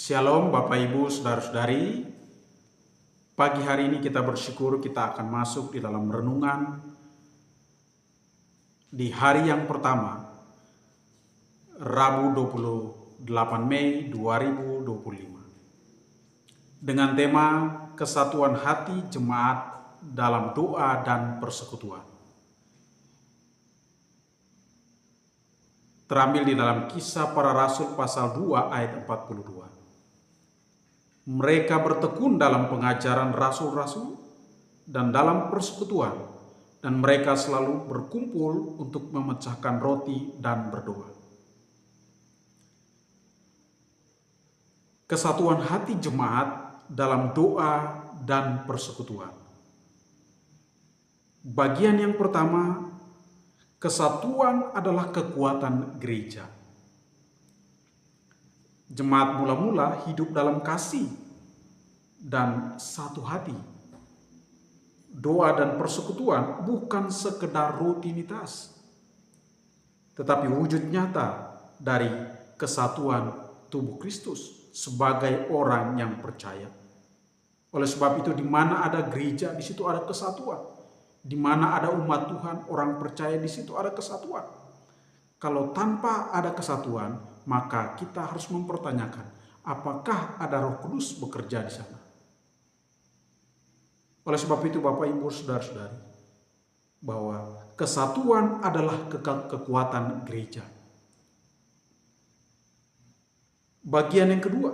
Shalom Bapak Ibu Saudara-saudari. Pagi hari ini kita bersyukur kita akan masuk di dalam renungan di hari yang pertama, Rabu 28 Mei 2025. Dengan tema kesatuan hati jemaat dalam doa dan persekutuan. Terambil di dalam Kisah Para Rasul pasal 2 ayat 42. Mereka bertekun dalam pengajaran rasul-rasul dan dalam persekutuan, dan mereka selalu berkumpul untuk memecahkan roti dan berdoa. Kesatuan hati jemaat dalam doa dan persekutuan. Bagian yang pertama, kesatuan adalah kekuatan gereja. Jemaat mula-mula hidup dalam kasih dan satu hati. Doa dan persekutuan bukan sekedar rutinitas, tetapi wujud nyata dari kesatuan tubuh Kristus sebagai orang yang percaya. Oleh sebab itu, di mana ada gereja, di situ ada kesatuan. Di mana ada umat Tuhan, orang percaya, di situ ada kesatuan. Kalau tanpa ada kesatuan, maka kita harus mempertanyakan, apakah ada Roh Kudus bekerja di sana? Oleh sebab itu, Bapak Ibu Saudara-saudari, bahwa kesatuan adalah kekuatan gereja. Bagian yang kedua,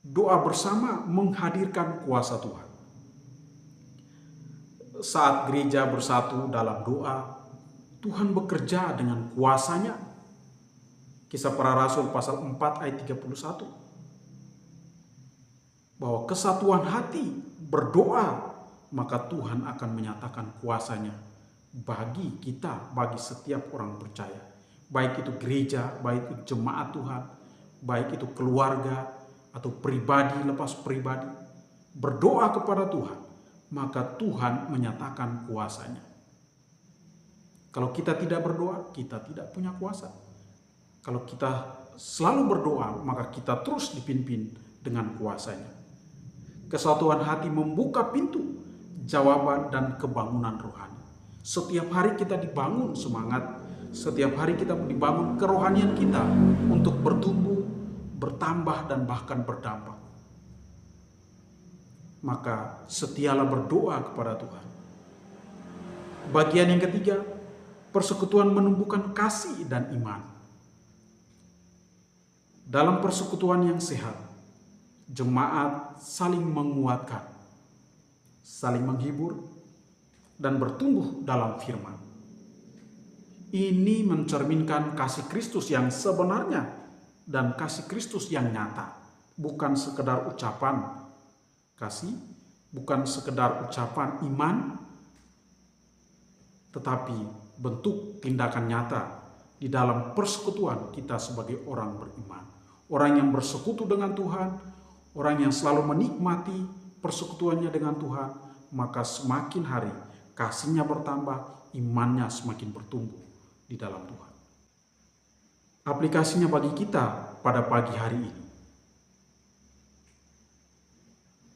doa bersama menghadirkan kuasa Tuhan. Saat gereja bersatu dalam doa, Tuhan bekerja dengan kuasanya. Kisah Para Rasul pasal 4 ayat 31. Bahwa kesatuan hati berdoa, maka Tuhan akan menyatakan kuasanya bagi kita, bagi setiap orang percaya. Baik itu gereja, baik itu jemaat Tuhan, baik itu keluarga atau pribadi lepas pribadi. Berdoa kepada Tuhan, maka Tuhan menyatakan kuasanya. Kalau kita tidak berdoa, kita tidak punya kuasa. Kalau kita selalu berdoa, maka kita terus dipimpin dengan kuasanya. Kesatuan hati membuka pintu jawaban dan kebangunan rohani. Setiap hari kita dibangun semangat, setiap hari kita dibangun kerohanian kita untuk bertumbuh, bertambah, dan bahkan berdampak. Maka setialah berdoa kepada Tuhan. Bagian yang ketiga, persekutuan menumbuhkan kasih dan iman. Dalam persekutuan yang sehat, jemaat saling menguatkan, saling menghibur, dan bertumbuh dalam firman. Ini mencerminkan kasih Kristus yang sebenarnya dan kasih Kristus yang nyata, bukan sekedar ucapan kasih, bukan sekedar ucapan iman, tetapi bentuk tindakan nyata di dalam persekutuan kita sebagai orang beriman. Orang yang bersekutu dengan Tuhan, orang yang selalu menikmati persekutuannya dengan Tuhan, maka semakin hari kasihnya bertambah, imannya semakin bertumbuh di dalam Tuhan. Aplikasinya bagi kita pada pagi hari ini.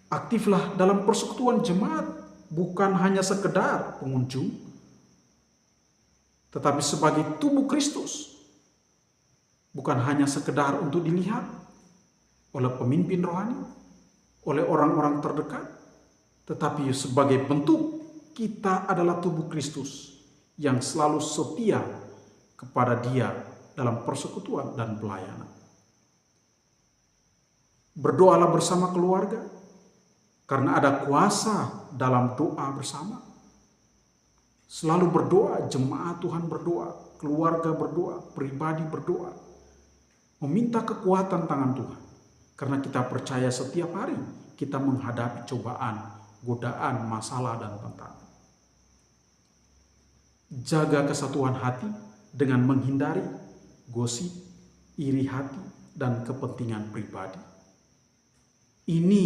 Aktiflah dalam persekutuan jemaat, bukan hanya sekedar pengunjung, tetapi sebagai tubuh Kristus. Bukan hanya sekedar untuk dilihat oleh pemimpin rohani, oleh orang-orang terdekat, tetapi sebagai bentuk kita adalah tubuh Kristus yang selalu setia kepada Dia dalam persekutuan dan pelayanan. Berdoalah bersama keluarga, karena ada kuasa dalam doa bersama. Selalu berdoa, jemaat Tuhan berdoa, keluarga berdoa, pribadi berdoa. Meminta kekuatan tangan Tuhan. Karena kita percaya setiap hari kita menghadapi cobaan, godaan, masalah, dan tantangan. Jaga kesatuan hati dengan menghindari gosip, iri hati, dan kepentingan pribadi. Ini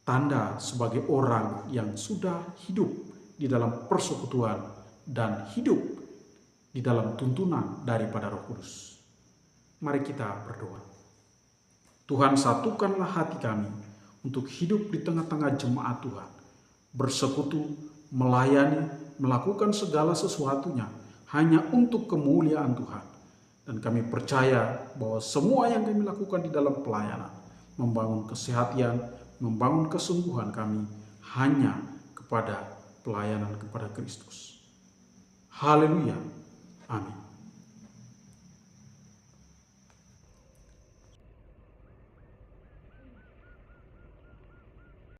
tanda sebagai orang yang sudah hidup di dalam persekutuan dan hidup di dalam tuntunan daripada Roh Kudus. Mari kita berdoa. Tuhan, satukanlah hati kami untuk hidup di tengah-tengah jemaat Tuhan, bersekutu, melayani, melakukan segala sesuatunya hanya untuk kemuliaan Tuhan. Dan kami percaya bahwa semua yang kami lakukan di dalam pelayanan, membangun kesehatan, membangun kesungguhan kami hanya kepada pelayanan kepada Kristus. Haleluya. Amin.